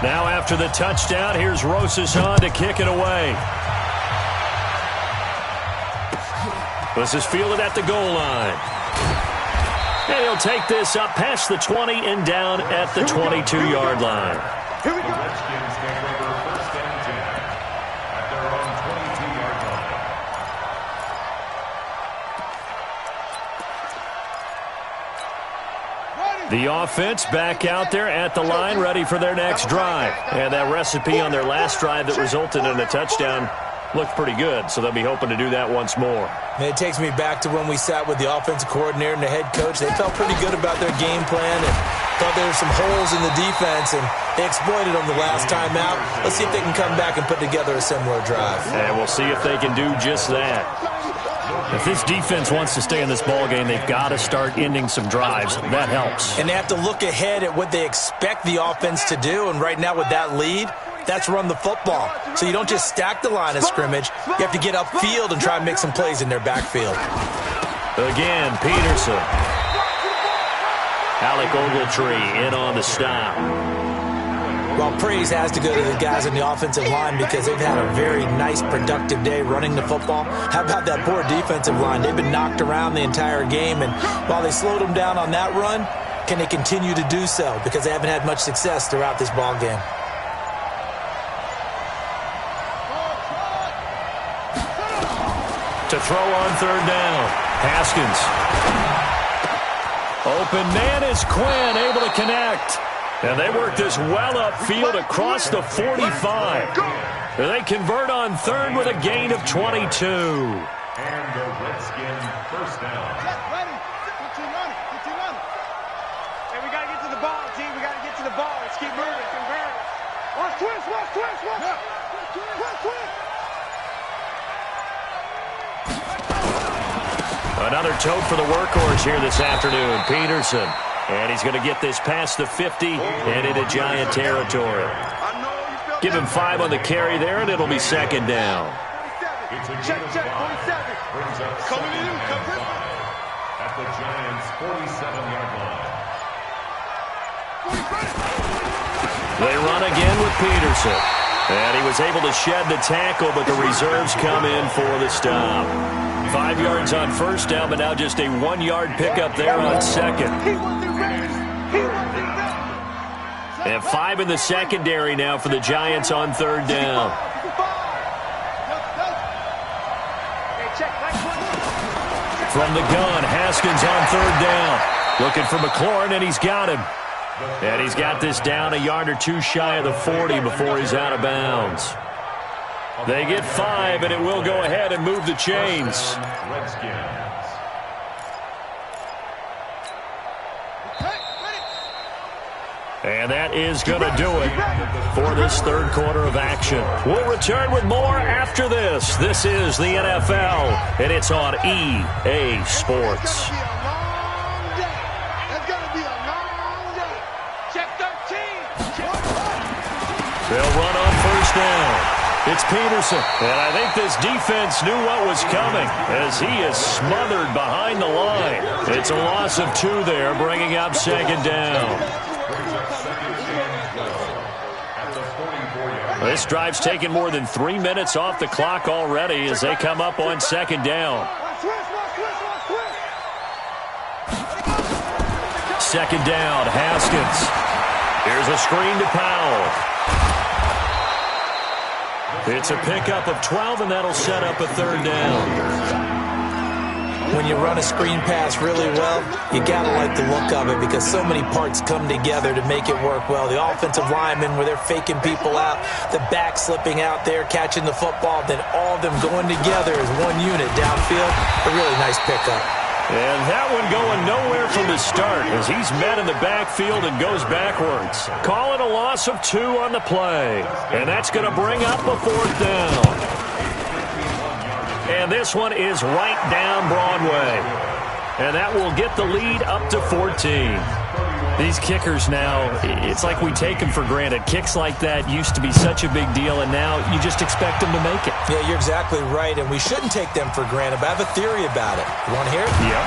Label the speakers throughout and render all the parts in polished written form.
Speaker 1: Now after the touchdown, here's Rosas on to kick it away. This is fielded at the goal line. And he'll take this up past the 20 and down at the 22-yard line.
Speaker 2: Here we go. The Redskins take over first and 10 at their own 22-yard line.
Speaker 1: The offense back out there at the line, ready for their next drive. And that recipe on their last drive that resulted in a touchdown looked pretty good, so they'll be hoping to do that once more.
Speaker 3: It takes me back to when we sat with the offensive coordinator and the head coach. They felt pretty good about their game plan and thought there were some holes in the defense, and they exploited them the last time out. Let's see if they can come back and put together a similar drive.
Speaker 1: And we'll see if they can do just that. If this defense wants to stay in this ballgame, they've got to start ending some drives. That helps.
Speaker 3: And they have to look ahead at what they expect the offense to do, and right now with that lead, that's run the football. So you don't just stack the line of scrimmage. You have to get upfield and try and make some plays in their backfield.
Speaker 1: Again, Peterson. Alec Ogletree in on the stop.
Speaker 3: Well, praise has to go to the guys on the offensive line because they've had a very nice, productive day running the football. How about that poor defensive line? They've been knocked around the entire game, and while they slowed them down on that run, can they continue to do so? Because they haven't had much success throughout this ball game.
Speaker 1: To throw on third down. Haskins. Open man is Quinn, able to connect. And they work this well upfield across the 45. They convert on third with a gain of 22.
Speaker 2: And the Redskins first down.
Speaker 4: Ready. Get to run it. Hey, we got to get to the ball, team. We got to get to the ball. Let's keep moving. Watch twist.
Speaker 1: Another tote for the workhorse here this afternoon, Peterson. And he's going to get this past the 50 and into Giant territory. Give him 5 on the carry there, and it'll be second down.
Speaker 2: Check, 47. Brings up coming in, at the Giants' 47-yard line.
Speaker 1: They run again with Peterson. And he was able to shed the tackle, but the reserves come in for the stop. 5 yards on first down, but now just a 1-yard pickup there on second. And 5 in the secondary now for the Giants on third down. From the gun, Haskins on third down. Looking for McLaurin, and he's got him. And he's got this down a yard or two shy of the 40 before he's out of bounds. They get 5, and it will go ahead and move the chains. And that is going to do it for this third quarter of action. We'll return with more after this. This is the NFL, and it's on EA Sports. They'll run on first down. It's Peterson, and I think this defense knew what was coming as he is smothered behind the line. It's a loss of 2 there, bringing up second down. This drive's taken more than 3 minutes off the clock already as they come up on second down. Second down, Haskins. Here's a screen to Powell. It's a pickup of 12, and that'll set up a third down.
Speaker 3: When you run a screen pass really well, you got to like the look of it because so many parts come together to make it work well. The offensive linemen, where they're faking people out, the back slipping out there, catching the football, then all of them going together as one unit downfield. A really nice pickup.
Speaker 1: And that one going nowhere from the start as he's met in the backfield and goes backwards. Call it a loss of 2 on the play. And that's going to bring up a fourth down. And this one is right down Broadway. And that will get the lead up to 14. These kickers now, it's like we take them for granted. Kicks like that used to be such a big deal, and now you just expect them to make it.
Speaker 3: Yeah, you're exactly right, and we shouldn't take them for granted, but I have a theory about it. You want to hear it?
Speaker 1: Yeah.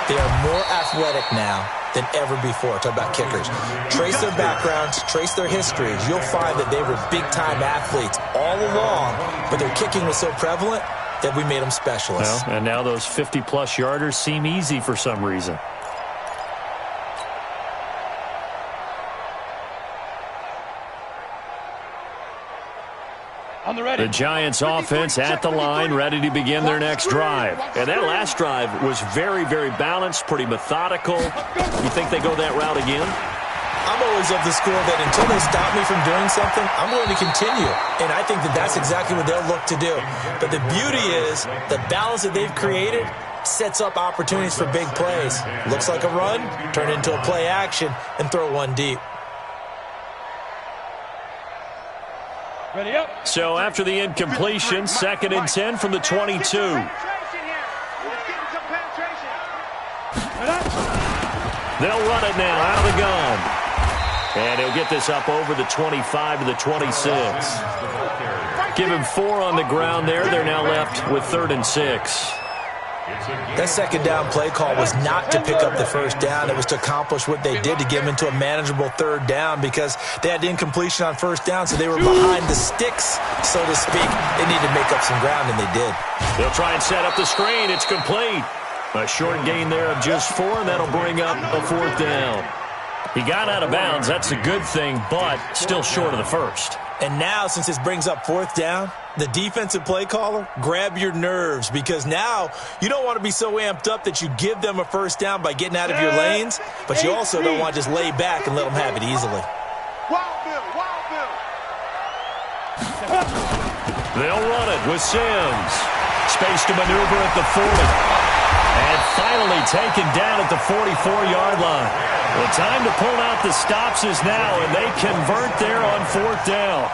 Speaker 3: They are more athletic now than ever before. Talk about kickers. Trace their backgrounds, trace their histories. You'll find that they were big-time athletes all along, but their kicking was so prevalent that we made them specialists.
Speaker 1: Well, and now those 50-plus yarders seem easy for some reason. The Giants offense at the line, ready to begin their next drive. And that last drive was very, very balanced, pretty methodical. You think they go that route again?
Speaker 3: I'm always of the school that until they stop me from doing something, I'm going to continue. And I think that that's exactly what they'll look to do. But the beauty is the balance that they've created sets up opportunities for big plays. Looks like a run, turn into a play action, and throw one deep.
Speaker 4: Ready up.
Speaker 1: So after the incompletion, 2nd and 10 from the 22.
Speaker 4: They'll
Speaker 1: run it now out of the gun. And he'll get this up over the 25 to the 26. Give him 4 on the ground there. They're now left with 3rd and 6.
Speaker 3: That second down play call was not to pick up the first down. It was to accomplish what they did to get them into a manageable 3rd down because they had incompletion on 1st down, so they were behind the sticks, so to speak. They needed to make up some ground, and they did.
Speaker 1: They'll try and set up the screen. It's complete. A short gain there of just 4, and that'll bring up a 4th down. He got out of bounds. That's a good thing, but still short of the first.
Speaker 3: And now, since this brings up 4th down, the defensive play caller, grab your nerves because now you don't want to be so amped up that you give them a 1st down by getting out of your lanes, but you also don't want to just lay back and let them have it easily.
Speaker 1: They'll run it with Sims. Space to maneuver at the 40. And finally taken down at the 44-yard line. The time to pull out the stops is now, and they convert there on 4th down.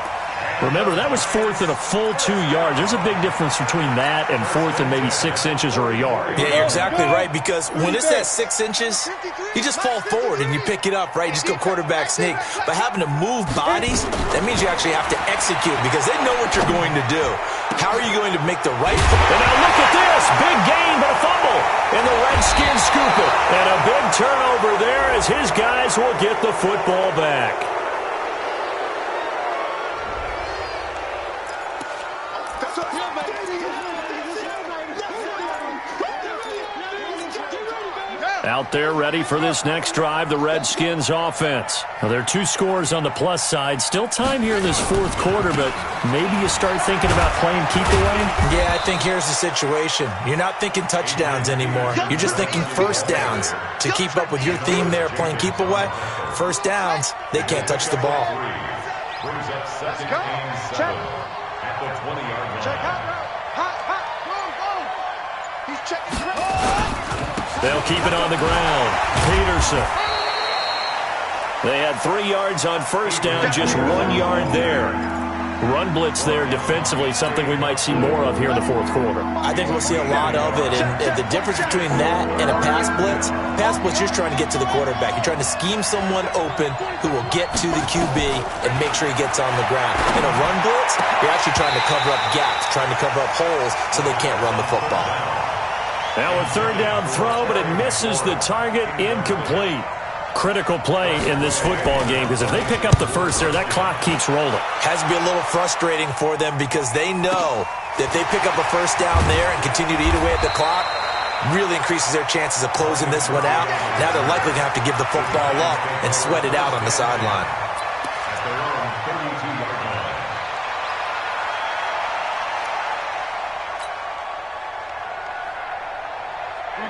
Speaker 1: Remember, that was 4th and a full 2 yards. There's a big difference between that and 4th and maybe 6 inches or a yard.
Speaker 3: Yeah, you're exactly right, because when it's at 6 inches, you just fall forward and you pick it up, right? You just go quarterback sneak. But having to move bodies, that means you actually have to execute because they know what you're going to do. How are you going to make the right...
Speaker 1: And now look at this. Big gain, but a fumble. And the Redskins scoop it. And a big turnover there as his guys will get the football back. Out there ready for this next drive, the Redskins offense. Now, there are 2 scores on the plus side. Still time here in this 4th quarter, but maybe you start thinking about playing keep away?
Speaker 3: Yeah, I think here's the situation. You're not thinking touchdowns anymore. You're just thinking 1st downs. To keep up with your theme there, playing keep away, 1st downs, they can't touch the ball.
Speaker 4: Let's go. Check.
Speaker 2: At the 20-yard line.
Speaker 4: Check hot route. Hot. Go. He's checking.
Speaker 1: They'll keep it on the ground. Peterson. They had 3 yards on 1st down, just 1 yard there. Run blitz there defensively, something we might see more of here in the 4th quarter.
Speaker 3: I think we'll see a lot of it, and the difference between that and a pass blitz, you're trying to get to the quarterback. You're trying to scheme someone open who will get to the QB and make sure he gets on the ground. In a run blitz, you're actually trying to cover up gaps, trying to cover up holes so they can't run the football.
Speaker 1: Now a 3rd down throw, but it misses the target, incomplete. Critical play in this football game because if they pick up the first there, that clock keeps rolling.
Speaker 3: Has to be a little frustrating for them because they know that if they pick up a 1st down there and continue to eat away at the clock, really increases their chances of closing this one out. Now they're likely going to have to give the football up and sweat it out on the sideline.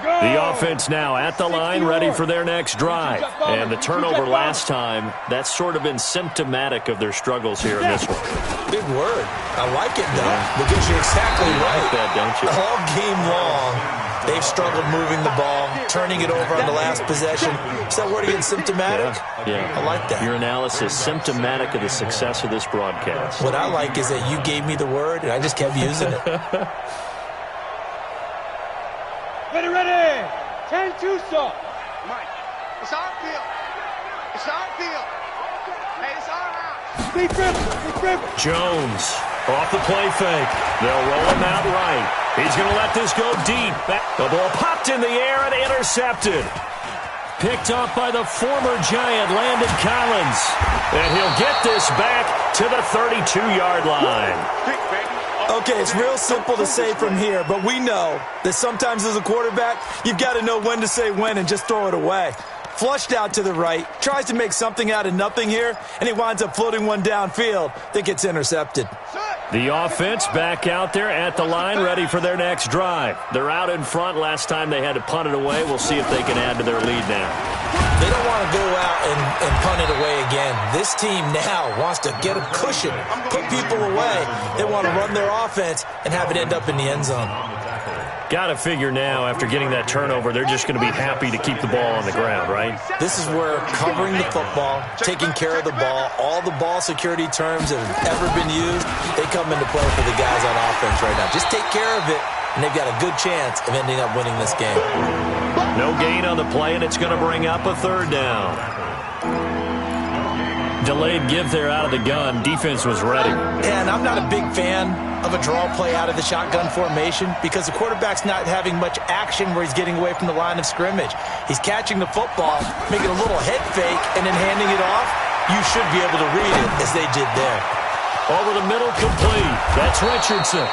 Speaker 1: The offense now at the line, ready for their next drive. And the turnover last time, that's sort of been symptomatic of their struggles here in this one.
Speaker 3: Big word. I like it, though, because you're exactly right.
Speaker 1: Like that, don't you?
Speaker 3: All game long, they've struggled moving the ball, turning it over on the last possession. Is that word again, symptomatic?
Speaker 1: Yeah.
Speaker 3: I like that.
Speaker 1: Your analysis, symptomatic of the success of this broadcast.
Speaker 3: What I like is that you gave me the word, and I just kept using it.
Speaker 4: Ready. 10-2, so. Mike, it's our field. It's our field. Hey, it's our house. Big dribble.
Speaker 1: Jones off the play fake. They'll roll him out right. He's going to let this go deep. The ball popped in the air and intercepted. Picked off by the former Giant, Landon Collins. And he'll get this back to the 32-yard line.
Speaker 3: Okay, it's real simple to say from here, but we know that sometimes as a quarterback, you've got to know when to say when and just throw it away. Flushed out to the right, tries to make something out of nothing here, and he winds up floating one downfield that gets intercepted.
Speaker 1: The offense back out there at the line, ready for their next drive. They're out in front. Last time they had to punt it away. We'll see if they can add to their lead now.
Speaker 3: They don't want to go out and punt it away again. This team now wants to get a cushion, put people away. They want to run their offense and have it end up in the end zone.
Speaker 1: Got to figure now, after getting that turnover, they're just going to be happy to keep the ball on the ground, right?
Speaker 3: This is where covering the football, taking care of the ball, all the ball security terms that have ever been used, they come into play for the guys on offense right now. Just take care of it, and they've got a good chance of ending up winning this game.
Speaker 1: No gain on the play, and it's going to bring up a third down. Delayed give there out of the gun. Defense was ready.
Speaker 3: And I'm not a big fan of a draw play out of the shotgun formation because the quarterback's not having much action where he's getting away from the line of scrimmage. He's catching the football, making a little head fake, and then handing it off. You should be able to read it as they did there.
Speaker 1: Over the middle, complete. That's Richardson.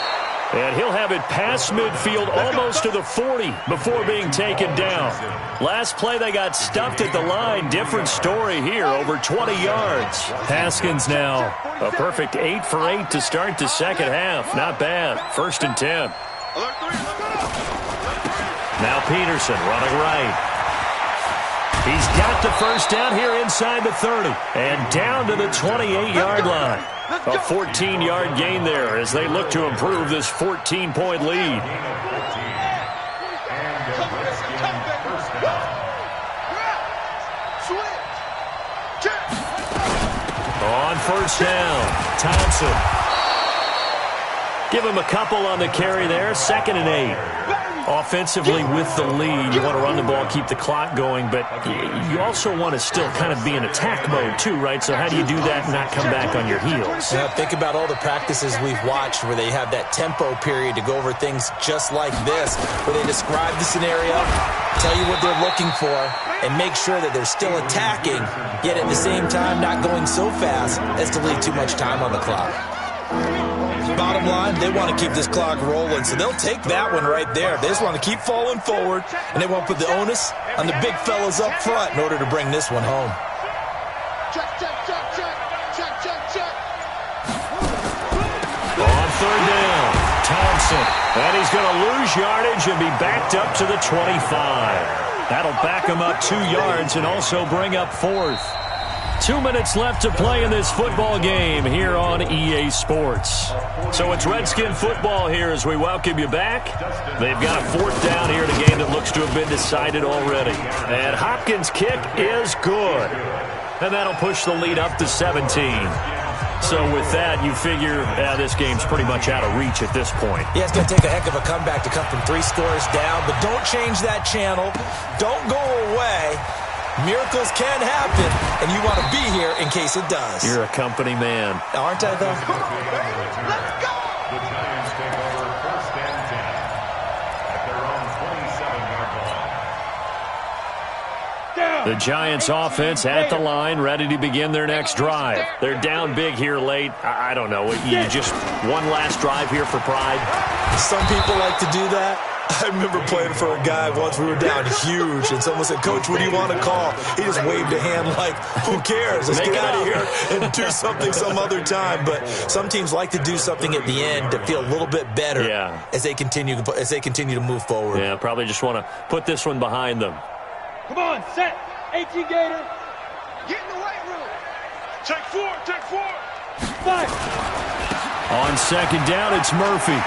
Speaker 1: And he'll have it past midfield almost to the 40 before being taken down. Last play, they got stuffed at the line. Different story here, over 20 yards. Haskins now, a perfect 8 for 8 to start the second half. Not bad. 1st and 10. Now Peterson running right. He's got the first down here inside the 30 and down to the 28-yard line. A 14-yard gain there as they look to improve this 14-point lead. On first down, Thompson. Give him a couple on the carry there. 2nd and 8. Offensively with the lead, you want to run the ball, keep the clock going, but you also want to still kind of be in attack mode too, right? So how do you do that and not come back on your heels?
Speaker 3: Yeah, think about all the practices we've watched where they have that tempo period to go over things just like this, where they describe the scenario, tell you what they're looking for, and make sure that they're still attacking, yet at the same time not going so fast as to leave too much time on the clock. Bottom line, they want to keep this clock rolling, so they'll take that one right there. They just want to keep falling forward, and they won't put the onus on the big fellas up front in order to bring this one home.
Speaker 4: Check, check, check, check, check, check, check.
Speaker 1: On third down, Thompson, and he's going to lose yardage and be backed up to the 25. That'll back him up 2 yards and also bring up 4th. 2 minutes left to play in this football game here on EA Sports. So it's Redskin football here as we welcome you back. They've got a 4th down here in a game that looks to have been decided already. And Hopkins' kick is good. And that'll push the lead up to 17. So with that, you figure this game's pretty much out of reach at this point.
Speaker 3: Yeah, it's going to take a heck of a comeback to come from 3 scores down, but don't change that channel. Don't go away. Miracles can happen, and you want to be here in case it does.
Speaker 1: You're a company man.
Speaker 3: Aren't I, though?
Speaker 4: Let's go!
Speaker 2: The Giants take over 1st and 10 at their own 27-yard line.
Speaker 1: The Giants offense at the line, ready to begin their next drive. They're down big here late. I don't know. You just one last drive here for pride?
Speaker 3: Some people like to do that. I remember playing for a guy once. We were down huge, and someone said, "Coach, what do you want to call?" He just waved a hand like, "Who cares? Let's get out of here and do something some other time." But some teams like to do something at the end to feel a little bit better as they continue to move forward.
Speaker 1: Yeah, probably just want to put this one behind them.
Speaker 4: Come on, set. 18 Gator. Get in the weight room. Take 4, take 4. 5.
Speaker 1: On 2nd down, it's Murphy.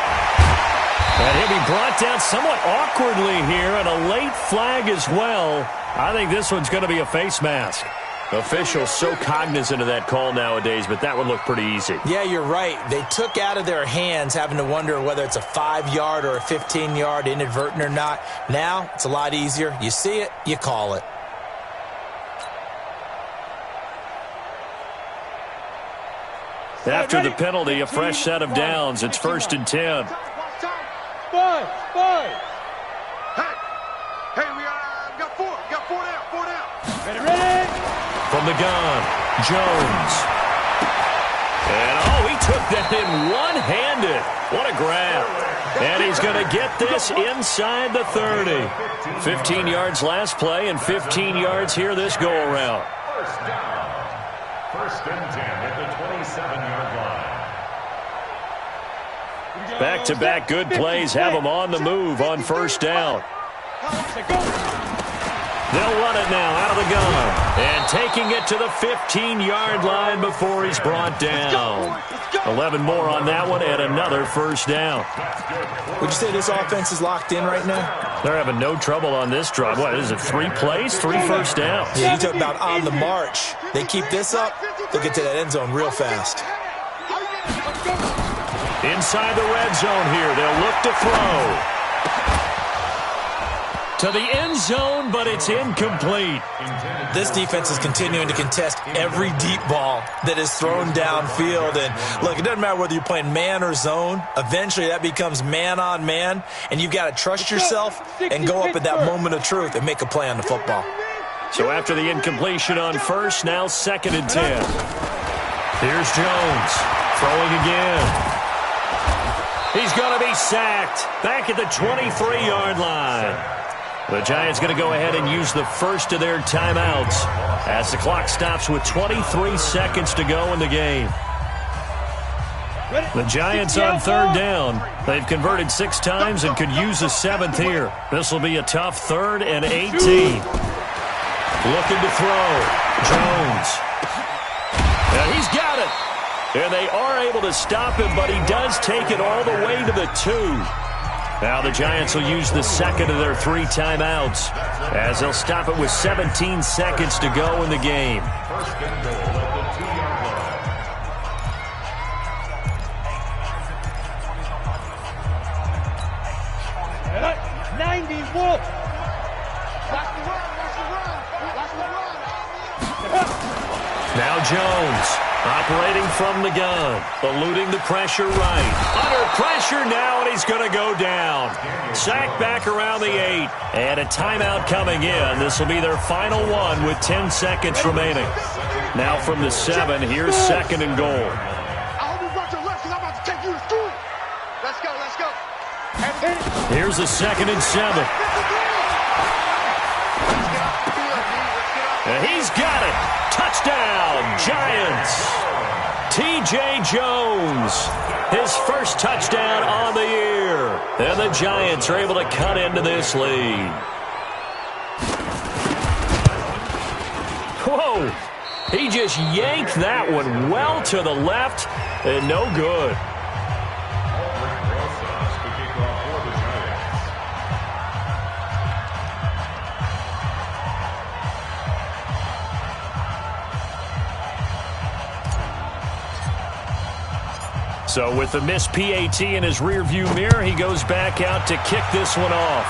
Speaker 1: And he'll be brought down somewhat awkwardly here, and a late flag as well. I think this one's going to be a face mask. Officials so cognizant of that call nowadays, but that would look pretty easy.
Speaker 3: Yeah, you're right. They took out of their hands having to wonder whether it's a 5-yard or a 15-yard inadvertent or not. Now, it's a lot easier. You see it, you call it.
Speaker 1: After the penalty, a fresh set of downs. It's 1st and 10.
Speaker 4: 5. Hey, we got 4. Got 4 down. 4 down.
Speaker 1: the gun, Jones. And, oh, he took that in one-handed. What a grab. And he's going to get this inside the 30. 15 yards last play and 15 yards here this go-around.
Speaker 2: First down. First and 10 at the 27-yard line.
Speaker 1: Back-to-back good plays have him on the move on first down. They'll run it now out of the gun. And taking it to the 15-yard line before he's brought down. 11 more on that one and another first down.
Speaker 3: Would you say this offense is locked in right now?
Speaker 1: They're having no trouble on this drive. What is it, 3 plays, 3 first downs?
Speaker 3: Yeah, you talk about on the march. They keep this up, they'll get to that end zone real fast.
Speaker 1: Inside the red zone here, they'll look to throw. To the end zone, but it's incomplete.
Speaker 3: This defense is continuing to contest every deep ball that is thrown downfield. And, look, it doesn't matter whether you're playing man or zone. Eventually, that becomes man-on-man, and you've got to trust yourself and go up at that moment of truth and make a play on the football.
Speaker 1: So after the incompletion on first, now 2nd and 10. Here's Jones throwing again. He's going to be sacked back at the 23-yard line. The Giants going to go ahead and use the first of their timeouts as the clock stops with 23 seconds to go in the game. The Giants on third down. They've converted 6 times and could use a 7th here. This will be a tough 3rd and 18. Looking to throw. Jones. And he's got it. And they are able to stop him, but he does take it all the way to the 2. Now the Giants will use the 2nd of their 3 timeouts as they'll stop it with 17 seconds to go in the game.
Speaker 2: First and goal at the 2-yard line.
Speaker 4: 90 Wolf.
Speaker 1: Now Jones operating from the gun, eluding the pressure right. Under pressure now, and he's going to go down. Sacked back around the 8, and a timeout coming in. This will be their final one with 10 seconds remaining. Now from the 7, here's 2nd and goal.
Speaker 4: I hope you brought your left, because I'm about to take you to school. Let's go, let's go.
Speaker 1: Here's the 2nd and 7. And he's got it. Touchdown, Giants. T.J. Jones, his first touchdown on the year. And the Giants are able to cut into this lead. Whoa, he just yanked that one well to the left and no good. So with the missed PAT in his rearview mirror, he goes back out to kick this one off.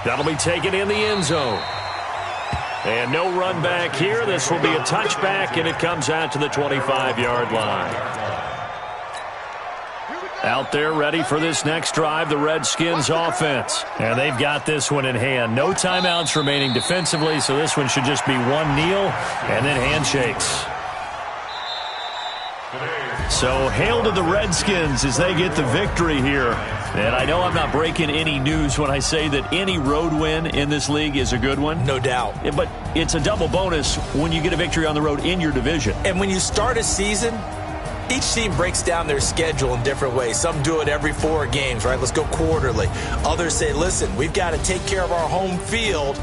Speaker 1: That'll be taken in the end zone. And no run back here. This will be a touchback, and it comes out to the 25-yard line. Out there ready for this next drive, the Redskins offense. And they've got this one in hand. No timeouts remaining defensively, so this one should just be one kneel and then handshakes. So hail to the Redskins as they get the victory here. And I know I'm not breaking any news when I say that any road win in this league is a good one.
Speaker 3: No doubt.
Speaker 1: But it's a double bonus when you get a victory on the road in your division.
Speaker 3: And when you start a season, each team breaks down their schedule in different ways. Some do it every 4 games, right? Let's go quarterly. Others say, listen, we've got to take care of our home field.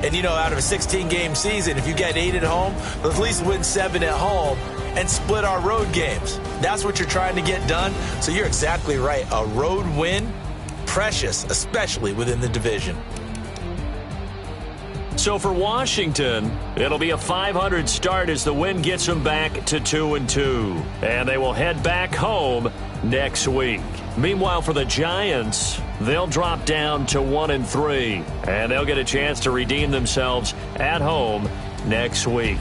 Speaker 3: And, you know, out of a 16-game season, if you get 8 at home, let's at least win 7 at home and split our road games. That's what you're trying to get done. So you're exactly right. A road win, precious, especially within the division.
Speaker 1: So for Washington, it'll be a .500 start as the win gets them back to 2-2. And they will head back home next week. Meanwhile, for the Giants, they'll drop down to 1-3. And they'll get a chance to redeem themselves at home next week.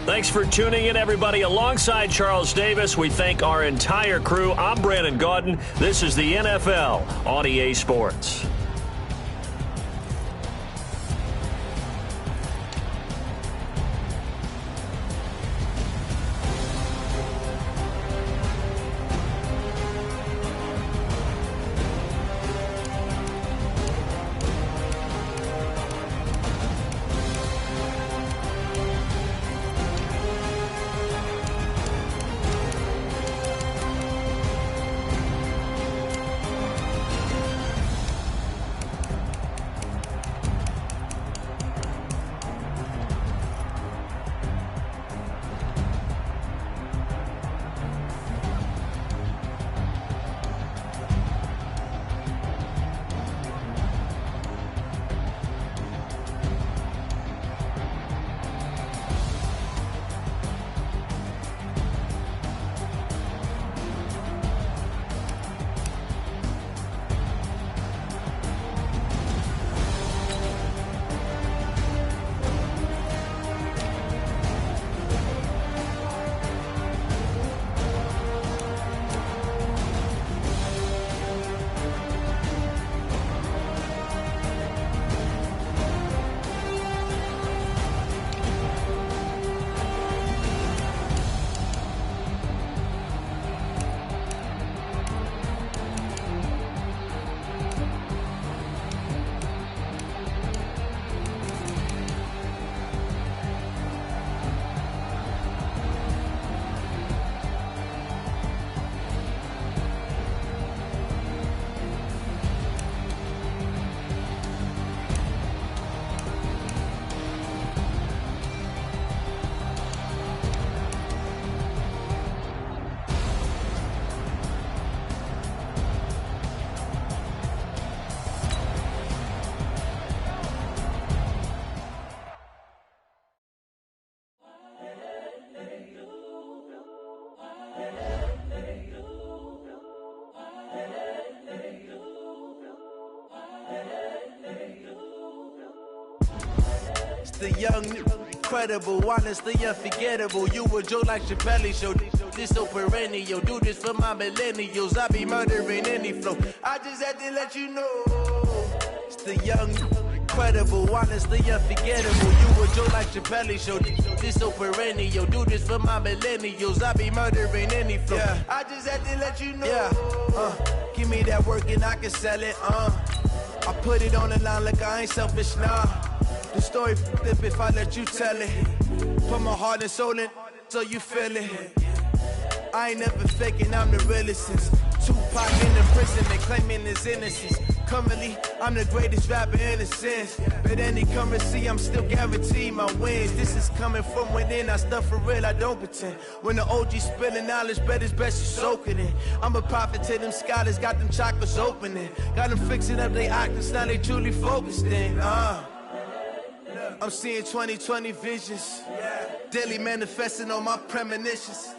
Speaker 1: Thanks for tuning in, everybody. Alongside Charles Davis, we thank our entire crew. I'm Brandon Gaudin. This is the NFL on EA Sports.
Speaker 5: The young, incredible, honestly unforgettable. You a joke like Chappelle Show. This so perennial. Do this for my millennials. I be murdering any flow. I just had to let you know. It's the young, incredible, honestly unforgettable. You a joke like Chappelle Show. This so perennial. Do this for my millennials. I be murdering any flow. Yeah. I just had to let you know. Yeah. Give me that work and I can sell it. I put it on the line like I ain't selfish, nah. The story flip if I let you tell it. Put my heart and soul in so you feel it. I ain't never faking, I'm the realest since Tupac in the prison, they claiming his innocence. Currently, I'm the greatest rapper in a sense. But any currency, I'm still guaranteed my wins. This is coming from within, I stuff for real, I don't pretend. When the OG spilling knowledge, bet it's best you soak it in. I'm a prophet to them scholars, got them chakras opening. Got them fixing up they octaves, now they truly focused in. I'm seeing 2020 visions. Daily manifesting on my premonitions.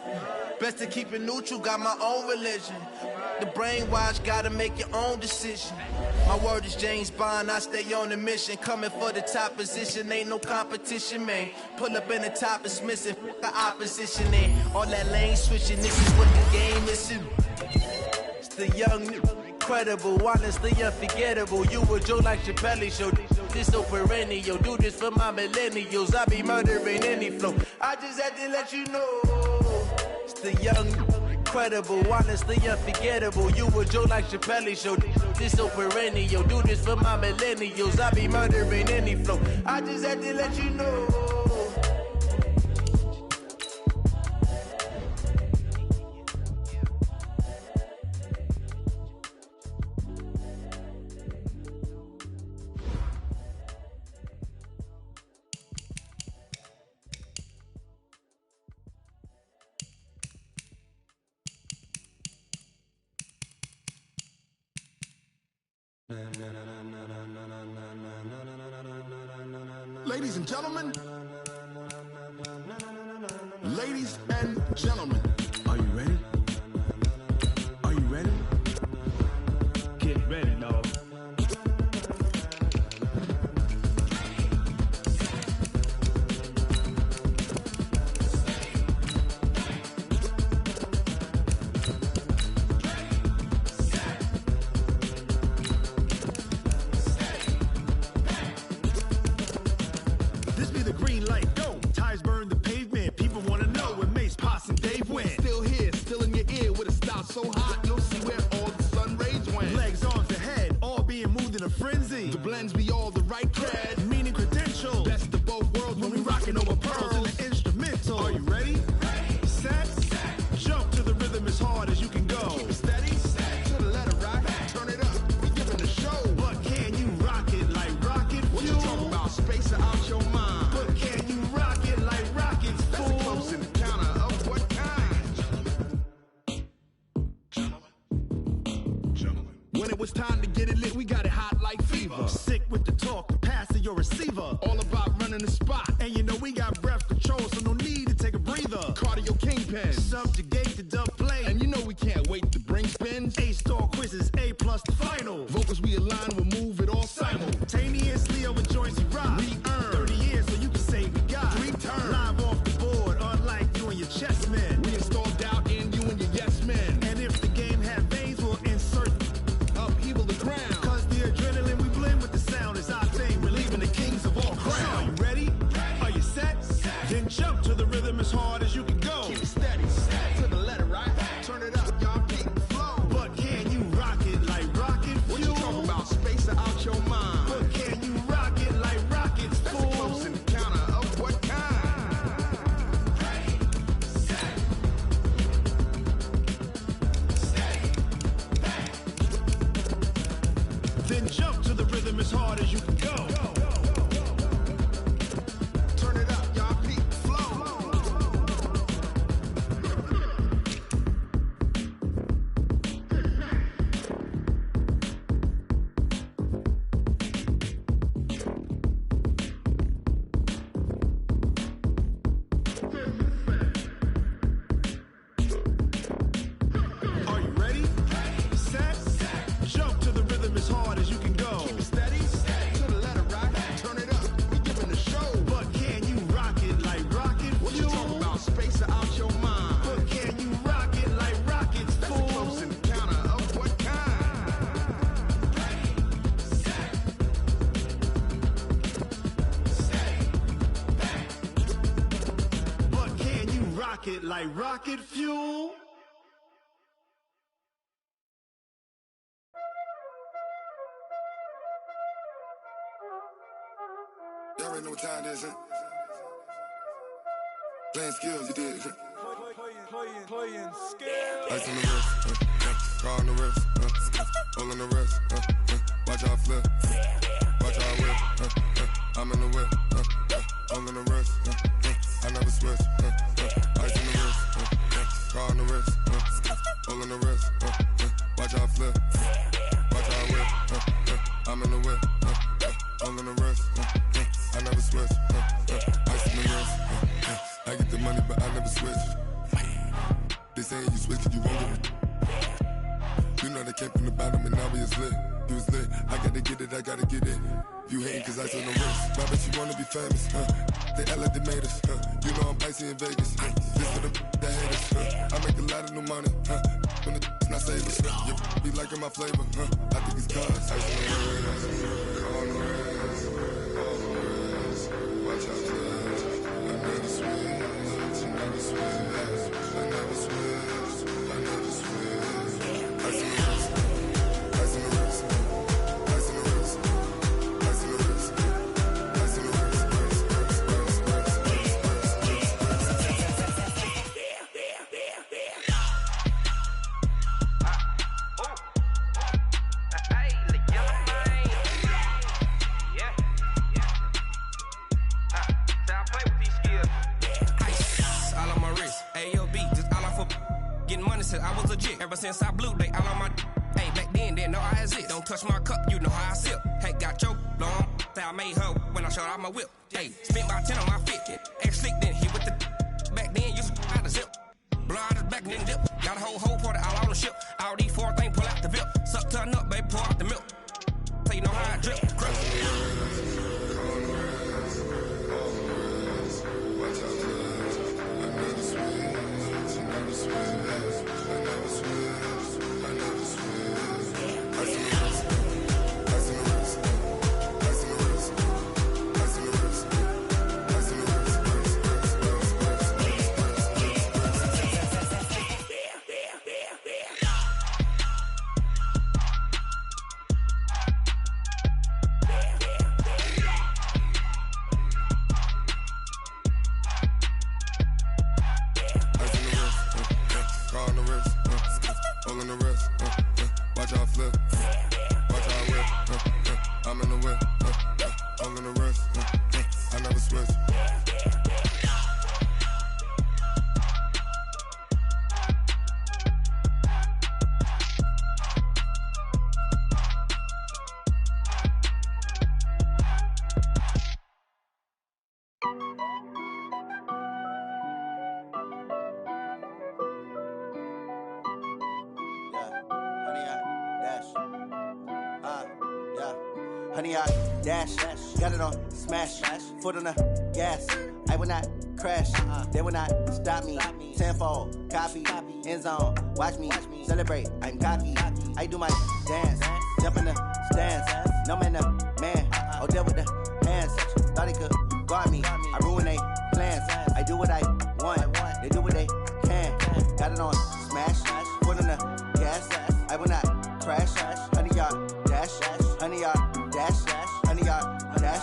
Speaker 5: Best to keep it neutral, got my own religion. The brainwash, gotta make your own decision. My word is James Bond, I stay on a mission. Coming for the top position, ain't no competition, man. Pull up in the top, it's missing, the opposition, man. All that lane switching, this is what the game is. It's the young, incredible, honestly unforgettable. You a joke like Chappelle Show. This so perennial. Do this for my millennials. I be murdering any flow. I just had to let you know. It's the young, incredible, honestly unforgettable. You a joke like Chappelle Show. This so perennial. Do this for my millennials. I be murdering any flow. I just had to let you know.
Speaker 6: Ladies and gentlemen, ladies and gentlemen, are you ready? Are you ready? Get ready, dog.
Speaker 7: So hot, you'll see where all the sun rays went.
Speaker 6: Legs, arms, ahead, all being moved in a frenzy.
Speaker 7: The blends be all the right cred,
Speaker 6: meaning credentials.
Speaker 7: Best of both worlds when we rockin' over pearls
Speaker 6: in the instrumental.
Speaker 7: Are you ready?
Speaker 6: Set, jump to the rhythm as hard as you can go.
Speaker 7: Keep it steady, to the letter right, turn it up, we giving the show.
Speaker 6: But can you rock it like rocket fuel?
Speaker 7: What you talking about, space out your mind?
Speaker 6: But can you rock it like rockets, fool?
Speaker 7: That's a close encounter of what kind?
Speaker 6: When it was time to get it lit, we got it hot like fever. Sick with the talk, the pass to your receiver.
Speaker 7: All about running the spot.
Speaker 6: And you know we got breath control, so no need to take a breather.
Speaker 7: Cardio kingpin.
Speaker 6: Subjugate the dub play.
Speaker 7: And you know we can't wait to bring spins.
Speaker 6: A-star quizzes, A+ the final.
Speaker 7: Vocals we align, we'll move it all
Speaker 6: simultaneously over joints we rock.
Speaker 7: We earn
Speaker 6: 30 years so you can say we got
Speaker 7: 3 turns.
Speaker 6: Live off the board, unlike you and your chess men.
Speaker 7: We install doubt in you and your yes men.
Speaker 6: And if the game had veins, we'll insert
Speaker 7: upheaval the ground.
Speaker 6: Cause the adrenaline we blend with the sound is our thing. We're leaving the kings of all crowns. So are you ready? Are you set? Then jump to the rhythm as hard as you can go.
Speaker 7: Keep it steady, to the letter right. Turn it up, y'all keep the flow.
Speaker 6: But can you rock it like rocket fuel?
Speaker 7: What you talking about? Space out your mind.
Speaker 6: But can you rock it like rockets,
Speaker 7: That's
Speaker 6: fool?
Speaker 7: a close encounter of what kind?
Speaker 6: Then jump to the rhythm as hard as you can go.
Speaker 7: Turn it up, y'all keep the flow.
Speaker 6: pocket like rocket fuel.
Speaker 8: Y'all already know what time it is, huh? Playing skills, you did.
Speaker 9: Playing skills.
Speaker 8: Ice on the wrist, car on the wrist, hole on the wrist, watch out flip, watch out whip, I'm in the whip, hole on the wrist, I never switch, ice on the wrist, car on the wrist, hole on the wrist, watch out flip, watch out whip, I'm in the whip, hole on the wrist, I never switch, ice on the wrist, I get the money but I never switch. They saying you switch 'cause you won't get it. You know they came from the bottom and now we is lit. You was lit, I gotta get it, I gotta get it. You hating 'cause I on the wrist. Why bet you wanna be famous, They act like they made us, You know I'm icy in Vegas, This for the that hate us, I make a lot of new money, When the not savers, You be liking my flavor, I think it's cause ice on the wrist, on the wrist, on the wrist. Watch out, please. I never switch, I never switch. I never switch, I never switch. Ice on the wrist, ice on the wrist, ice on the wrist, ice on the wrist, ice on the wrist,
Speaker 10: I was legit. Ever since I blew, they all on my hey, back then, didn't know I exist. Don't touch my cup, you know how I sip. Hey, got your long, I made her when I showed out my whip. Hey, spent about 10 on my fit. Ex-slick, then hit with the back then, used to out the zip. Blood is back, then dip. Got a whole party all on the ship. All these four things pull out the VIP. Suck, turn up, baby, pour out the milk. So you know how I drip.
Speaker 11: Honey, I dash, got it on smash, foot on the gas. I will not crash, they will not stop me. Tenfold, copy, end zone, watch me celebrate. I'm cocky, I do my dance, jump in the stands. No man, man, oh there with the hands. Thought he could guard me, I ruin they plans. I do what I want, they do what they can. Got it on smash, foot on the gas. I will not crash, honey, y'all dash, honey, y'all dash, honey, y'all dash,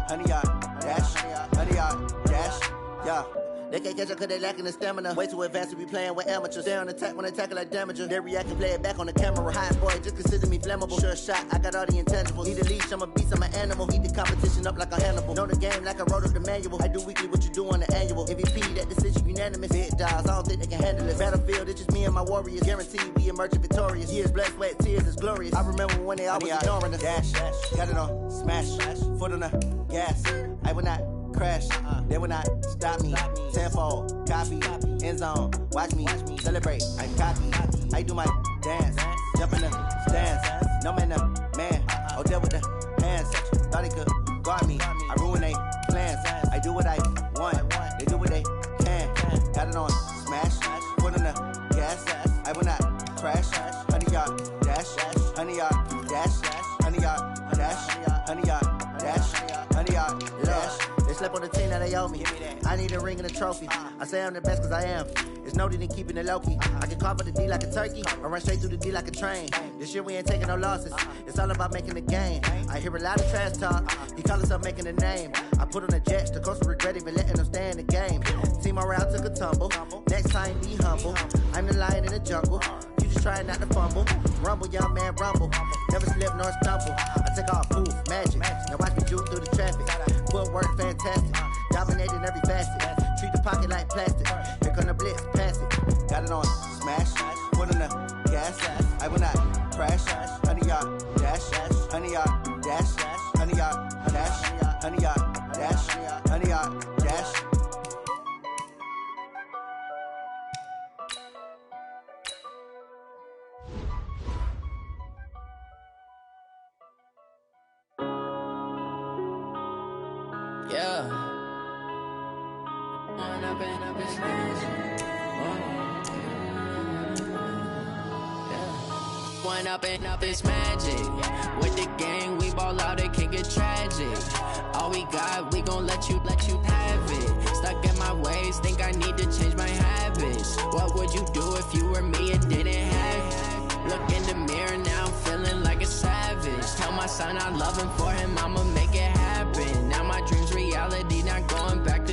Speaker 11: honey, y'all dash, honey, y'all dash, yeah. They can't catch up cause they lacking the stamina. Way too advanced to be playing with amateurs. They on attack when they tackle like damager. They react and play it back on the camera. Hot boy, just consider me flammable. Sure shot, I got all the intangibles. Need a leash, I'm a beast, I'm an animal. Eat the competition up like a Hannibal. Know the game like I wrote up the manual. I do weekly what you do on the annual. MVP, that decision unanimous. Big dogs, I don't think they can handle it. Battlefield, it's just me and my warriors. Guaranteed we emerge victorious. Years, blood, sweat, tears, it's glorious. I remember when they always ignoring us. Dash, got it on smash, foot on the gas. I will not crash, they will not stop me. Tenfold, copy, end zone, watch me celebrate. I'm cocky, I do my dance, jump in the stands. No man, man, oh there with the hands. Thought he could guard me, I ruin they plans. I do what I want, they do what they can. Got it on smash, foot on the gas. I will not crash, honey y'all dash, honey y'all dash, honey y'all dash, honey y'all dash, honey y'all dash. They slept on the team, now they they owe me. I need a ring and a trophy. I say I'm the best cause I am. It's no need in keeping it low-key. I can carve up the D like a turkey, or run straight through the D like a train. This year we ain't taking no losses. It's all about making the game. I hear a lot of trash talk. He call himself making a name. I put on the Jets, the coach will regret even letting them stay in the game. Team around took a tumble. Next time be humble. I'm the lion in the jungle. You just trying not to fumble. Rumble, young man, rumble. Never slip nor stumble. I take off, poof, magic. Now watch me juke through the traffic. Footwork fantastic. Dominating every facet. Treat the pocket like plastic. Here come the blitz, pass it. Got it on smash. Put on the gas. I will not crash. 100 yard dash. 100 yard dash. 100 yard dash. 100 yard dash. 100 yard dash.
Speaker 12: Yeah. One up and up is magic. With the gang, we ball out, it can get tragic. All we got, we gon' let you have it. Stuck in my ways, think I need to change my habits. What would you do if you were me and didn't have it? Look in the mirror, now I'm feeling like a savage. Tell my son I love him, for him I'ma make it happen. Now my dream's reality, not going back to.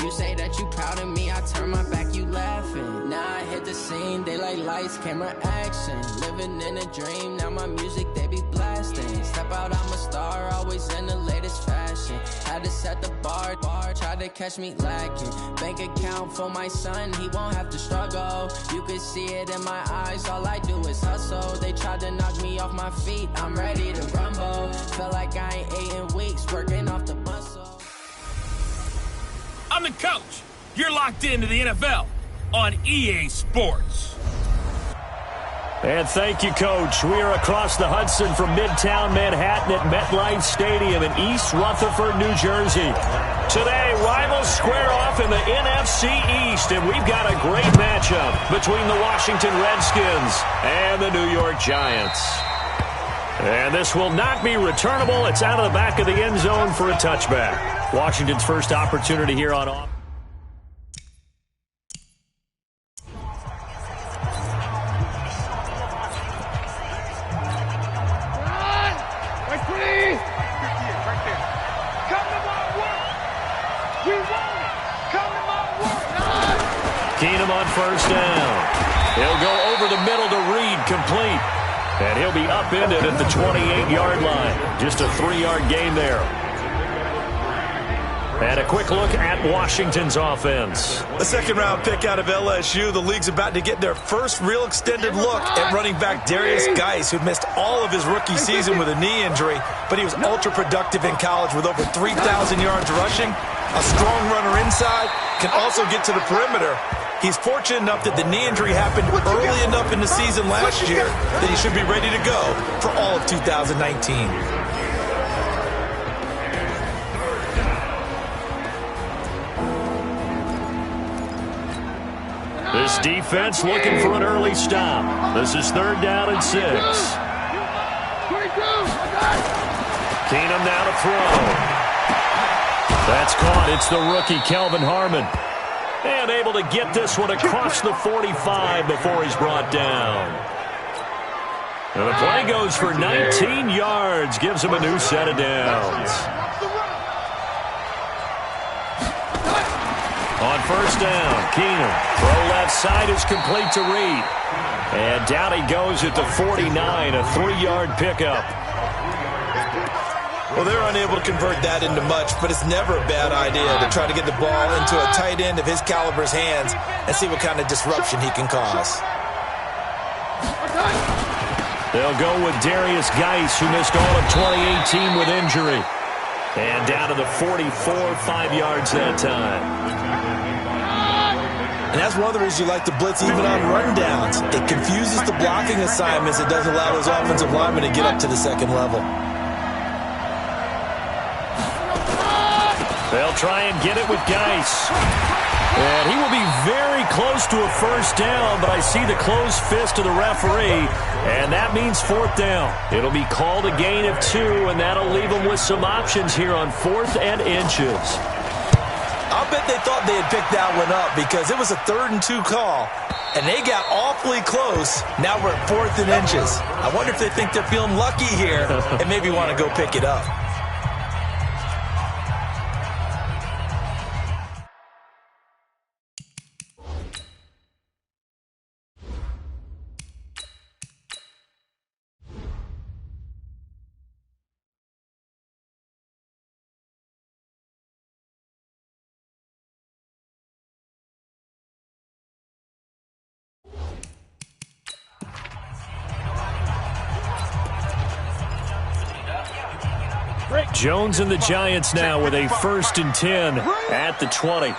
Speaker 12: You say that you proud of me, I turn my back, you laughing. Now I hit the scene, they like lights, camera, action. Living in a dream, now my music, they be blasting. Step out, I'm a star, always in the latest fashion. Had to set the bar, try to catch me lacking. Bank account for my son, he won't have to struggle. You could see it in my eyes, all I do is hustle. They tried to knock me off my feet, I'm ready to rumble. Feel like I ain't ate in weeks, working off the muscle.
Speaker 13: I'm the coach. You're locked into the NFL on EA Sports.
Speaker 1: And thank you, Coach. We are across the Hudson from Midtown Manhattan at MetLife Stadium in East Rutherford, New Jersey. Today, rivals square off in the NFC East, and we've got a great matchup between the Washington Redskins and the New York Giants. And this will not be returnable. It's out of the back of the end zone for a touchback. Washington's first opportunity here on off. Keenum on first down. He'll go over the middle to Reed, complete. And he'll be upended at the 28-yard line. Just a 3-yard gain there. And a quick look at Washington's offense.
Speaker 3: A second-round pick out of LSU. The league's about to get their first real extended look at running back Darius Geis, who missed all of his rookie season with a knee injury, but he was ultra-productive in college with over 3,000 yards rushing. A strong runner inside, can also get to the perimeter. He's fortunate enough that the knee injury happened early enough in the season last year that he should be ready to go for all of 2019.
Speaker 1: This defense looking for an early stop. This is 3rd down and 6. Keenum now to throw. That's caught. It's the rookie, Kelvin Harmon. And able to get this one across the 45 before he's brought down. And the play goes for 19 yards. Gives him a new set of downs. On first down, Keenum. Throw left side is complete to Reed. And down he goes at the 49, a 3-yard pickup.
Speaker 3: Well, they're unable to convert that into much, but it's never a bad idea to try to get the ball into a tight end of his caliber's hands and see what kind of disruption he can cause.
Speaker 1: They'll go with Darius Geis, who missed all of 2018 with injury. And down to the 44, 5 yards that time.
Speaker 3: And that's one of the reasons you like to blitz even on rundowns. It confuses the blocking assignments. It doesn't allow those offensive linemen to get up to the second level.
Speaker 1: They'll try and get it with Geis. And he will be very close to a first down, but I see the closed fist of the referee, and that means 4th down. It'll be called a gain of 2, and that'll leave them with some options here on 4th and inches.
Speaker 3: bet they thought they had picked that one up because it was a 3rd and 2 call, and they got awfully close. Now we're at 4th and inches. I wonder if they think they're feeling lucky here and maybe want to go pick it up.
Speaker 1: Jones and the Giants now with a 1st and 10 at the 20. Now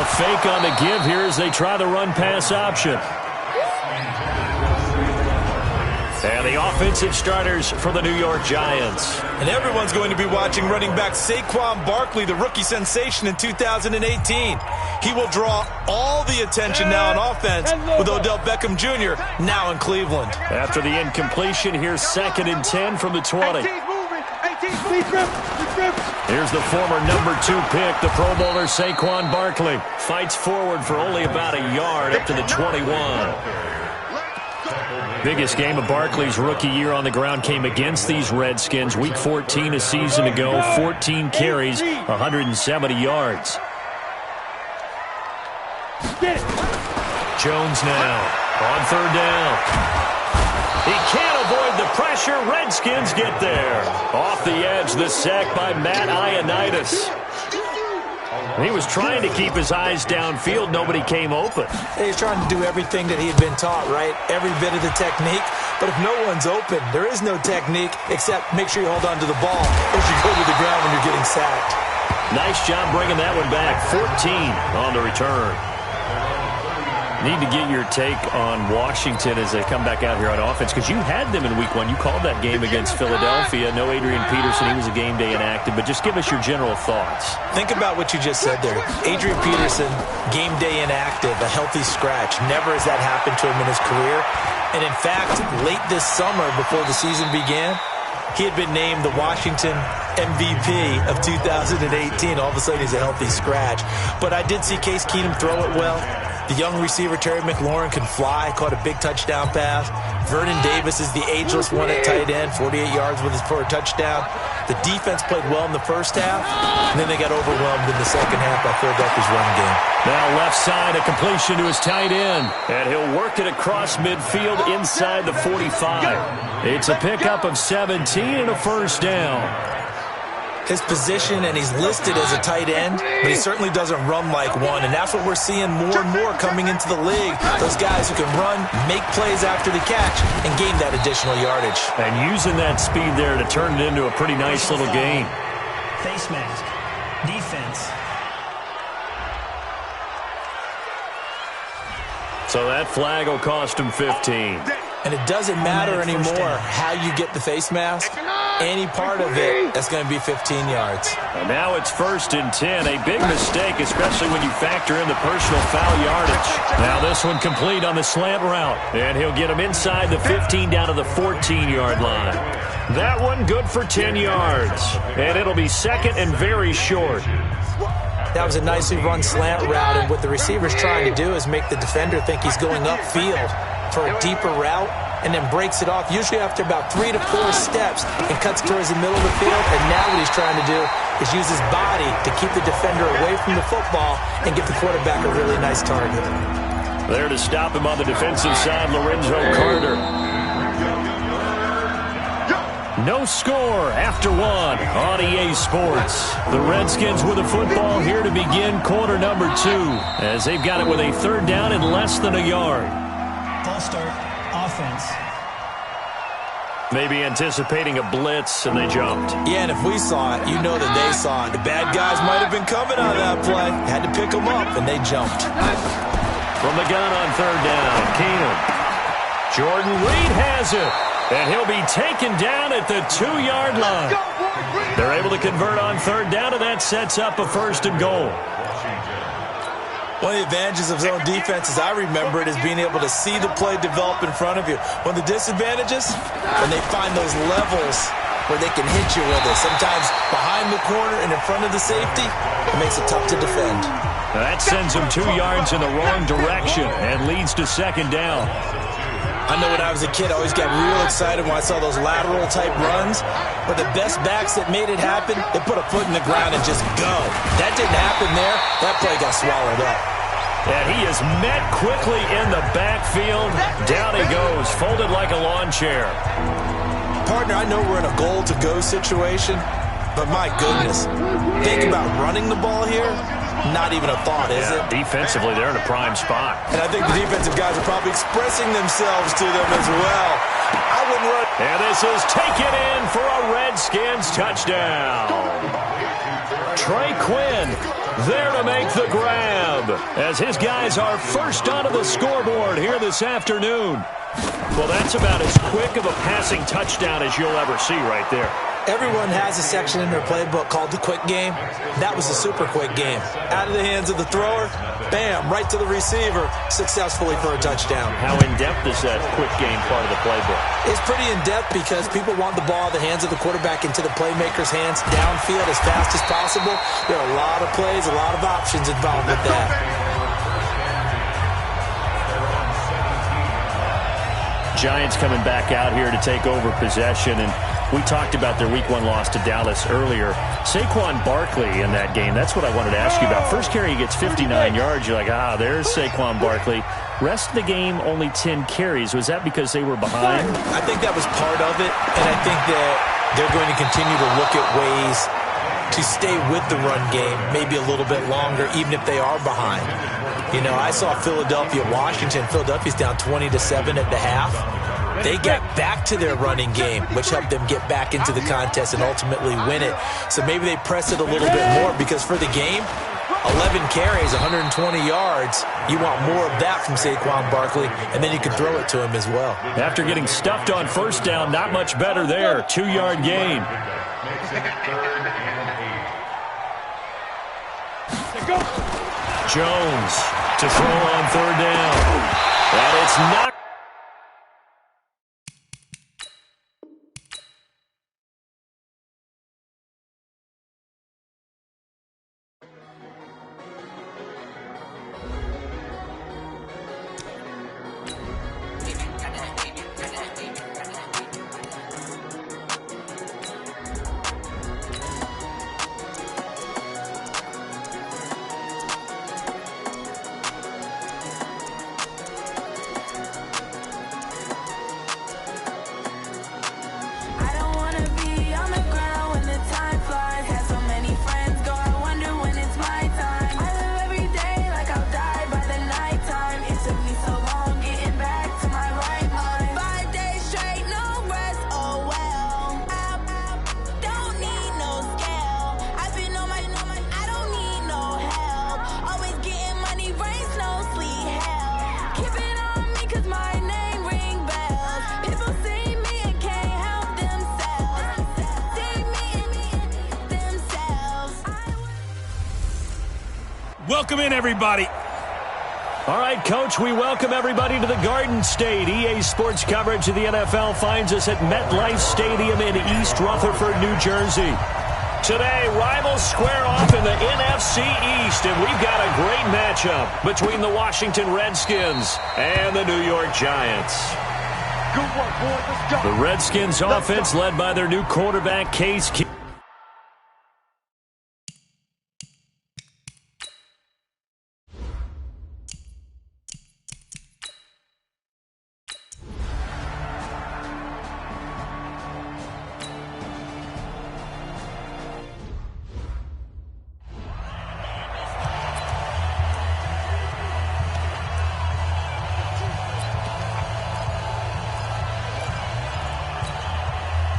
Speaker 1: a fake on the give here as they try the run-pass option. And the offensive starters for the New York Giants.
Speaker 3: And everyone's going to be watching running back Saquon Barkley, the rookie sensation in 2018. He will draw all the attention now on offense with Odell Beckham Jr. now in Cleveland.
Speaker 1: After the incompletion, here's 2nd and 10 from the 20. Here's the former number 2 pick, the Pro Bowler Saquon Barkley. Fights forward for only about a yard up to the 21. Biggest game of Barkley's rookie year on the ground came against these Redskins. Week 14 a season ago, 14 carries, 170 yards. Jones now on 3rd down. He can't avoid the pressure. Redskins get there. Off the edge, the sack by Matt Ioannidis. He was trying to keep his eyes downfield. Nobody came open.
Speaker 3: He's trying to do everything that he had been taught, right? Every bit of the technique. But if no one's open, there is no technique except make sure you hold on to the ball as you go to the ground when you're getting sacked.
Speaker 1: Nice job bringing that one back. 14 on the return. Need to get your take on Washington as they come back out here on offense, because you had them in Week 1. You called that game against Philadelphia. No Adrian Peterson. He was a game day inactive. But just give us your general thoughts.
Speaker 3: Think about what you just said there. Adrian Peterson, game day inactive, a healthy scratch. Never has that happened to him in his career. And in fact, late this summer, before the season began, he had been named the Washington MVP of 2018. All of a sudden, he's a healthy scratch. But I did see Case Keenum throw it well. The young receiver, Terry McLaurin, can fly, caught a big touchdown pass. Vernon Davis is the ageless one at tight end, 48 yards for a touchdown. The defense played well in the first half, and then they got overwhelmed in the second half by Philadelphia's run game.
Speaker 1: Now left side, a completion to his tight end, and he'll work it across midfield inside the 45. It's a pickup of 17 and a 1st down.
Speaker 3: His position, and he's listed as a tight end, but he certainly doesn't run like one, and that's what we're seeing more and more coming into the league. Those guys who can run, make plays after the catch, and gain that additional yardage.
Speaker 1: And using that speed there to turn it into a pretty nice little gain.
Speaker 14: Face mask. Defense.
Speaker 1: So that flag will cost him 15.
Speaker 3: And it doesn't matter anymore how you get the face mask. Any part of it, that's going to be 15 yards.
Speaker 1: And now it's 1st and 10. A big mistake, especially when you factor in the personal foul yardage. Now this one complete on the slant route. And he'll get him inside the 15 down to the 14-yard line. That one good for 10 yards. And it'll be 2nd and very short.
Speaker 3: That was a nicely run slant route, and what the receiver's trying to do is make the defender think he's going upfield for a deeper route, and then breaks it off, usually after about 3 to 4 steps, and cuts towards the middle of the field. And now what he's trying to do is use his body to keep the defender away from the football and give the quarterback a really nice target.
Speaker 1: There to stop him on the defensive side, Lorenzo Carter. No score after 1 on EA Sports. The Redskins with the football here to begin quarter number 2, as they've got it with a 3rd down and less than a yard.
Speaker 14: False start. Offense.
Speaker 1: Maybe anticipating a blitz, and they jumped.
Speaker 3: Yeah, and if we saw it, you know that they saw it. The bad guys might have been coming on that play. Had to pick them up, and they jumped.
Speaker 1: From the gun on 3rd down, Keenum. Jordan Reed has it, and he'll be taken down at the 2-yard line. They're able to convert on 3rd down, and that sets up a 1st and goal.
Speaker 3: One of the advantages of zone defense, as I remember it, is being able to see the play develop in front of you. One of the disadvantages, when they find those levels where they can hit you with it, sometimes behind the corner and in front of the safety, it makes it tough to defend.
Speaker 1: That sends them 2 yards in the wrong direction and leads to second down.
Speaker 3: I know when I was a kid, I always got real excited when I saw those lateral-type runs. But the best backs that made it happen, they put a foot in the ground and just go. That didn't happen there. That play got swallowed up.
Speaker 1: And he is met quickly in the backfield. Down he goes, folded like a lawn chair.
Speaker 3: Partner, I know we're in a goal-to-go situation, but my goodness, think about running the ball here. Not even a thought, is it?
Speaker 1: Defensively, they're in a prime spot.
Speaker 3: And I think the defensive guys are probably expressing themselves to them as well. I wouldn't run.
Speaker 1: And this is taken in for a Redskins touchdown. Trey Quinn there to make the grab as his guys are first onto the scoreboard here this afternoon. Well, that's about as quick of a passing touchdown as you'll ever see right there.
Speaker 3: Everyone has a section in their playbook called the quick game. That was a super quick game. Out of the hands of the thrower, bam, right to the receiver, successfully for a touchdown.
Speaker 1: How in-depth is that quick game part of the playbook?
Speaker 3: It's pretty in-depth because people want the ball out of the hands of the quarterback into the playmaker's hands downfield as fast as possible. There are a lot of plays, a lot of options involved with that.
Speaker 1: Giants coming back out here to take over possession, and we talked about their Week 1 loss to Dallas earlier. Saquon Barkley in that game, that's what I wanted to ask you about. First carry, he gets 59 yards. You're like, there's Saquon Barkley. Rest of the game, only 10 carries. Was that because they were behind?
Speaker 3: I think that was part of it, and I think that they're going to continue to look at ways to stay with the run game maybe a little bit longer, even if they are behind. You know, I saw Philadelphia-Washington. Philadelphia's down 20-7 at the half. They got back to their running game, which helped them get back into the contest and ultimately win it. So maybe they press it a little bit more because for the game, 11 carries, 120 yards. You want more of that from Saquon Barkley, and then you can throw it to him as well.
Speaker 1: After getting stuffed on first down, not much better there. 2-yard gain. Jones to throw on third down. And it's not.
Speaker 13: Welcome in, everybody.
Speaker 1: All right, Coach, we welcome everybody to the Garden State. EA Sports coverage of the NFL finds us at MetLife Stadium in East Rutherford, New Jersey. Today, rivals square off in the NFC East, and we've got a great matchup between the Washington Redskins and the New York Giants.
Speaker 4: Good work, boys. Let's go.
Speaker 1: The Redskins offense led by their new quarterback, Case Keenum.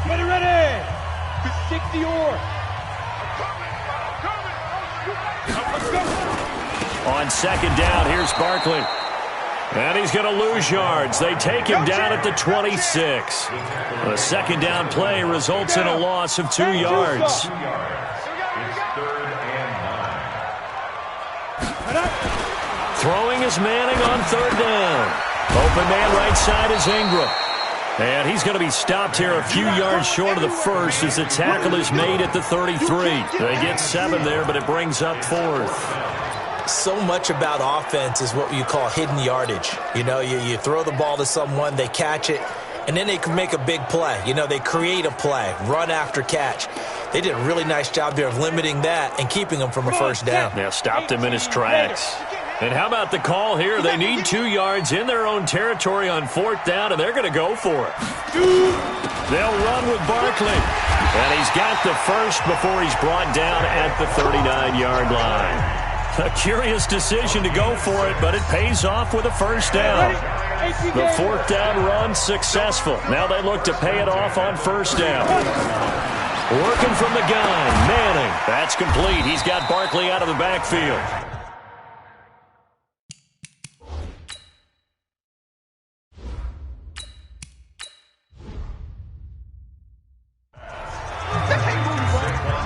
Speaker 4: Get it ready. 60 or.
Speaker 1: On second down, here's Barkley. And he's going to lose yards. They take him down at the 26. The second down play results in a loss of 2 yards. Throwing is Manning on third down. Open man right side is Ingram. And he's going to be stopped here a few yards short of the first as the tackle is made at the 33. They get 7 there, but it brings up 4th.
Speaker 3: So much about offense is what you call hidden yardage. You know, you throw the ball to someone, they catch it, and then they can make a big play. You know, they create a play, run after catch. They did a really nice job there of limiting that and keeping him from a first down.
Speaker 1: Yeah, stopped him in his tracks. And how about the call here? They need 2 yards in their own territory on 4th down, and they're going to go for it. They'll run with Barkley. And he's got the first before he's brought down at the 39-yard line. A curious decision to go for it, but it pays off with a first down. The 4th down run successful. Now they look to pay it off on first down. Working from the gun, Manning. That's complete. He's got Barkley out of the backfield.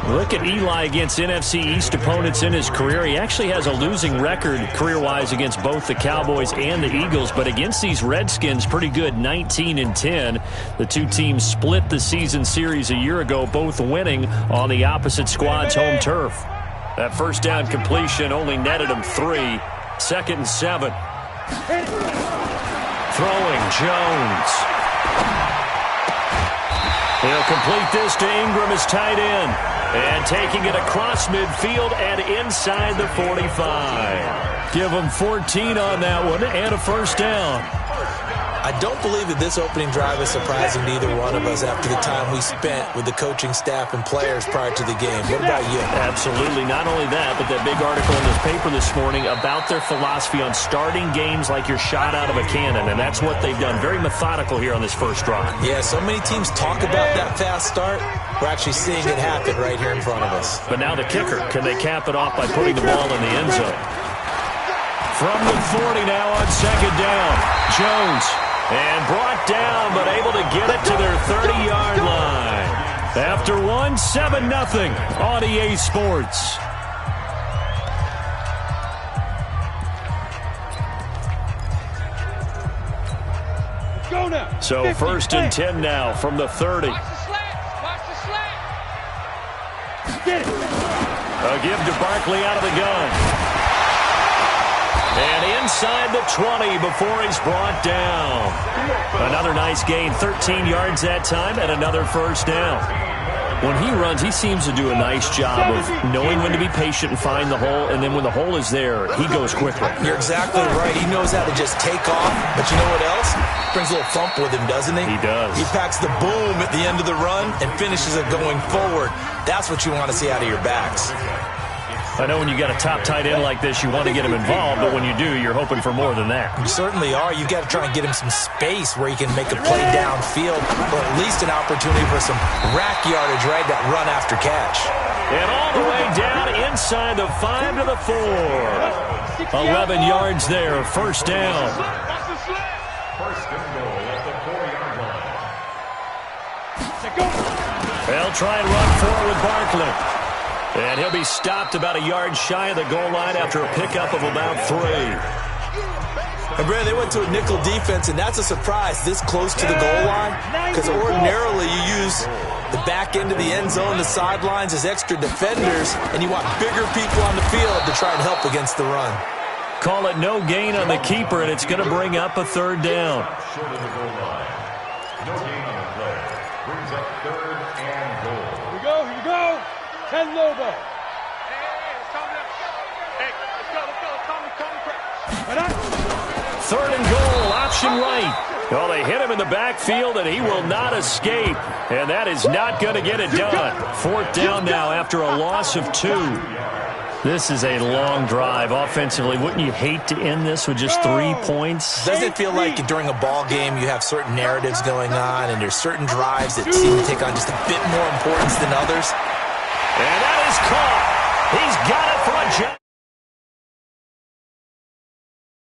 Speaker 1: Look at Eli against NFC East opponents in his career. He actually has a losing record career-wise against both the Cowboys and the Eagles, but against these Redskins, pretty good, 19-10. The two teams split the season series a year ago, both winning on the opposite squad's home turf. That first down completion only netted him 3. 2nd and 7. Throwing, Jones. He'll complete this to Ingram as tight end. And taking it across midfield and inside the 45. Give him 14 on that one and a first down.
Speaker 3: I don't believe that this opening drive is surprising to either one of us after the time we spent with the coaching staff and players prior to the game. What about you?
Speaker 1: Absolutely. Not only that, but that big article in this paper this morning about their philosophy on starting games like you're shot out of a cannon, and that's what they've done. Very methodical here on this first drive.
Speaker 3: Yeah, so many teams talk about that fast start. We're actually seeing it happen right here in front of us.
Speaker 1: But now the kicker. Can they cap it off by putting the ball in the end zone? From the 40 now on 2nd down. Jones. And brought down, but able to get it to their 30-yard line. After one, 7-0 on EA Sports.
Speaker 4: Go now.
Speaker 1: So 1st and 10 now from the 30.
Speaker 4: Watch the slant. Watch the slant. Get it.
Speaker 1: A give to Barkley out of the gun. And inside the 20 before he's brought down. Another nice gain, 13 yards that time, and another first down. When he runs, he seems to do a nice job of knowing when to be patient and find the hole, and then when the hole is there, he goes quickly.
Speaker 3: You're exactly right. He knows how to just take off, but you know what else? Brings a little thump with him, doesn't he?
Speaker 1: He does.
Speaker 3: He packs the boom at the end of the run and finishes it going forward. That's what you want to see out of your backs.
Speaker 1: I know when you got a top tight end like this, you want to get him involved, but when you do, you're hoping for more than that.
Speaker 3: You certainly are. You've got to try and get him some space where he can make a play downfield, or at least an opportunity for some rack yardage, right? That run after catch.
Speaker 1: And all the way down inside the 5 to the 4. 11 yards there, first down.
Speaker 2: First and goal at the 4-yard line.
Speaker 1: They'll try and run forward with Barkley. And he'll be stopped about a yard shy of the goal line after a pickup of about 3.
Speaker 3: And Brad, they went to a nickel defense, and that's a surprise this close to the goal line, because ordinarily you use the back end of the end zone, the sidelines as extra defenders, and you want bigger people on the field to try and help against the run.
Speaker 1: Call it no gain on the keeper, and it's going to bring up a 3rd down.
Speaker 2: Short of the goal line. No gain on the play. Brings up 3rd and goal.
Speaker 4: Here we go. Here we go. 10 Lobo. Hey, let's calm down. Hey, let's go. Calm.
Speaker 1: 3rd and goal, option right. Well, they hit him in the backfield, and he will not escape. And that is not going to get it done. 4th down now after a loss of 2. This is a long drive offensively. Wouldn't you hate to end this with just 3 points?
Speaker 3: Doesn't it feel like during a ball game you have certain narratives going on, and there's certain drives that seem to take on just a bit more importance than others?
Speaker 1: And that is caught.